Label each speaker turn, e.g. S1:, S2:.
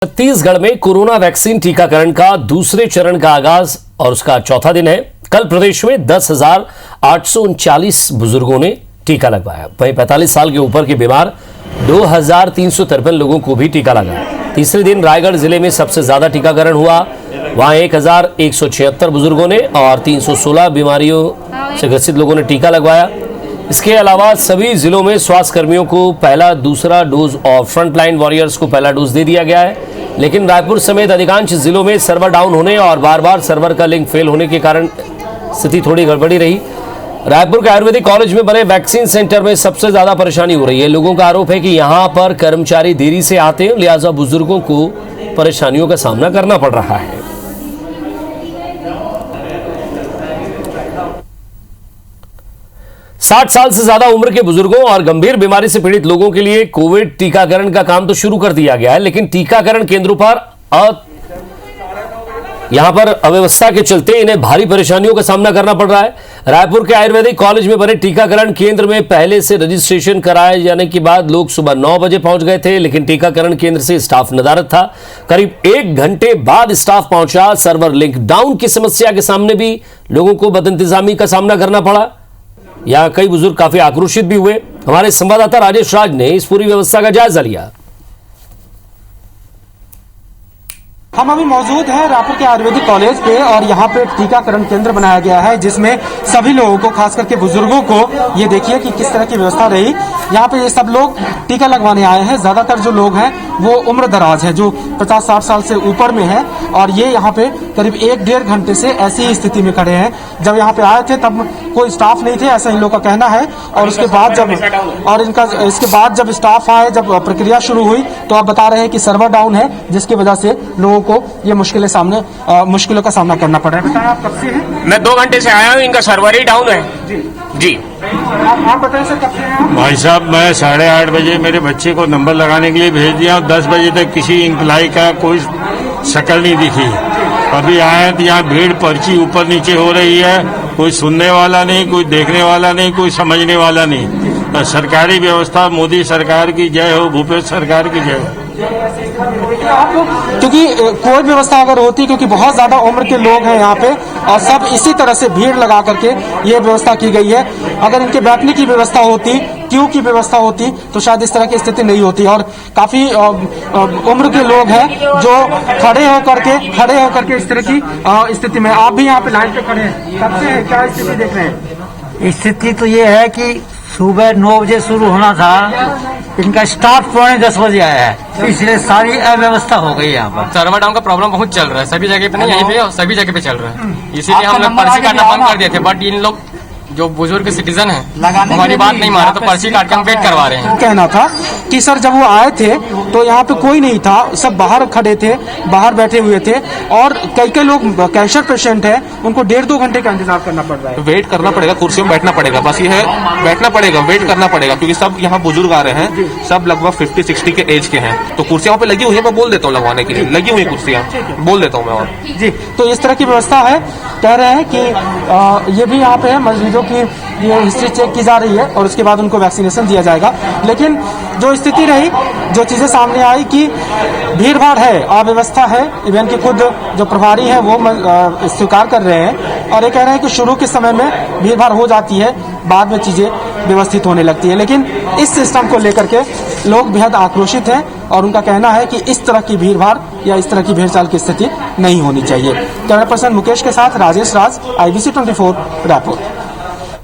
S1: छत्तीसगढ़ में corona vaccine टीकाकरण का दूसरे चरण का आगाज और उसका चौथा दिन है। कल प्रदेश में 10,839 बुजुर्गों ने टीका लगवाया। वहीं 45 साल के ऊपर के बीमार 2,353 लोगों को भी टीका लगा। तीसरे दिन रायगढ़ जिले में सबसे ज्यादा टीकाकरण हुआ। वहां 1,176 बुजुर्गों ने और 316 बीमारियों से ग्रसित लोगों ने टीका लगवाया। इसके अलावा सभी जिलों में स्वास्थ्य कर्मियों को पहला, दूसरा डोज और फ्रंटलाइन वॉरियर्स को पहला डोज दे दिया गया है। लेकिन रायपुर समेत अधिकांश जिलों में सर्वर डाउन होने और बार बार सर्वर का लिंक फेल होने के कारण स्थिति थोड़ी गड़बड़ी रही। रायपुर के आयुर्वेदिक कॉलेज में बने वैक्सीन सेंटर में सबसे ज्यादा परेशानी हो रही है। लोगों का आरोप है कि यहां पर कर्मचारी देरी से आते हैं, लिहाजा बुजुर्गों को परेशानियों का सामना करना पड़ रहा है। साठ साल से ज्यादा उम्र के बुजुर्गों और गंभीर बीमारी से पीड़ित लोगों के लिए कोविड टीकाकरण का काम तो शुरू कर दिया गया है, लेकिन टीकाकरण केंद्रों पर यहां पर अव्यवस्था के चलते इन्हें भारी परेशानियों का सामना करना पड़ रहा है। रायपुर के आयुर्वेदिक कॉलेज में बने टीकाकरण केंद्र में पहले से रजिस्ट्रेशन कराए जाने के बाद लोग सुबह 9 बजे पहुंच गए थे, लेकिन टीकाकरण केंद्र से स्टाफ नदारद था। करीब 1 घंटे बाद स्टाफ पहुंचा। सर्वर लिंक डाउन की समस्या के सामने भी लोगों को बदइंतजामी का सामना करना पड़ा। यहां कई बुजुर्ग काफी आक्रोशित भी हुए। हमारे संवाददाता राजेश राज ने इस पूरी व्यवस्था का जायजा लिया।
S2: हम अभी मौजूद हैं रायपुर के आयुर्वेदिक कॉलेज पे और यहाँ पे टीकाकरण केंद्र बनाया गया है, जिसमें सभी लोगों को, खास करके बुजुर्गों को, ये देखिए कि किस तरह की व्यवस्था रही। यहाँ पे ये सब लोग टीका लगवाने आए हैं। ज्यादातर जो लोग हैं वो उम्र दराज है, जो 50-60 साल से ऊपर में है, और ये यहाँ पे करीब 1-1.5 घंटे से ऐसी ही स्थिति में खड़े हैं। जब यहाँ पे आए थे तब कोई स्टाफ नहीं थे, ऐसा इन लोग का कहना है। और उसके बाद जब स्टाफ आए, जब प्रक्रिया शुरू हुई, तो आप बता रहे हैं कि सर्वर डाउन है, जिसकी वजह से लोगों को ये मुश्किलों का सामना करना पड़ रहा है। बताएं, आप कब से हैं?
S3: मैं 2 घंटे से आया हूँ, इनका सर्वर ही डाउन है। जी
S2: आप बताएं सर, कब से हैं?
S4: भाई साहब, मैं 8:30 बजे मेरे बच्चे को नंबर लगाने के लिए भेज दिया और 10 बजे तक किसी एम्प्लाई का कोई शक्ल नहीं दिखी। अभी आए तो यहाँ भीड़, पर्ची ऊपर नीचे हो रही है। कोई सुनने वाला नहीं, कोई देखने वाला नहीं, कोई समझने वाला नहीं। सरकारी व्यवस्था, मोदी सरकार की जय हो, भूपेश सरकार की जय हो।
S2: क्योंकि कोई व्यवस्था अगर होती, क्योंकि बहुत ज्यादा उम्र के लोग हैं यहाँ पे और सब इसी तरह से भीड़ लगा करके ये व्यवस्था की गई है। अगर इनके बैठने की व्यवस्था होती, क्यू की व्यवस्था होती, तो शायद इस तरह की स्थिति नहीं होती। और काफी उम्र के लोग हैं जो खड़े होकर के इस तरह की स्थिति में। आप भी यहाँ पे लाइन पे खड़े हैं, कब से हैं? क्या स्थिति देख रहे हैं?
S5: स्थिति तो ये है कि सुबह 9 बजे शुरू होना था, इनका स्टाफ 9:45 बजे आया है, इसलिए सारी अव्यवस्था हो गई यहाँ पर।
S3: सर्वर डाउन का प्रॉब्लम बहुत चल रहा है, सभी जगह पे नहीं, यहीं पे सभी जगह पे चल रहा है। इसीलिए हम लोग पर्ची काटना बंद कर दिए थे, बट इन लोग जो बुजुर्ग सिटीजन है हमारी बात नहीं माना, तो पर्ची काट के हम वेट करवा रहे हैं।
S2: कहना था कि सर, जब वो आए थे तो यहाँ पे कोई नहीं था, सब बाहर खड़े थे, बाहर बैठे हुए थे, और कई लोग कैंसर पेशेंट हैं, उनको 1.5-2 घंटे का इंतजार करना पड़ रहा है।
S6: वेट करना पड़ेगा, कुर्सी में बैठना पड़ेगा, बस ये है, बैठना पड़ेगा, वेट करना पड़ेगा, क्योंकि सब यहाँ बुजुर्ग आ रहे हैं, सब लगभग 50-60 के एज के हैं। तो कुर्सियां पे लगी हुई है, मैं बोल देता हूँ लगवाने के लिए, लगी हुई कुर्सियां बोल देता हूँ मैं। और
S2: जी, तो इस तरह की व्यवस्था है। कह रहे हैं कि ये भी यहाँ पे है, मरीजों की ये हिस्ट्री चेक की जा रही है और उसके बाद उनको वैक्सीनेशन दिया जाएगा। लेकिन जो स्थिति रही, जो चीजें सामने आई कि भीड़ भाड़ है, अव्यवस्था है, इवन कि खुद जो प्रभारी है वो स्वीकार कर रहे हैं और ये कह रहे हैं कि शुरू के समय में भीड़ भाड़ हो जाती है, बाद में चीजें व्यवस्थित होने लगती है। लेकिन इस सिस्टम को लेकर के लोग बेहद आक्रोशित हैं और उनका कहना है कि इस तरह की भीड़ भाड़ या इस तरह की भेड़चाल की स्थिति नहीं होनी चाहिए। कैमरा पर्सन मुकेश के साथ राजेश राज, IBC 24 रायपुर।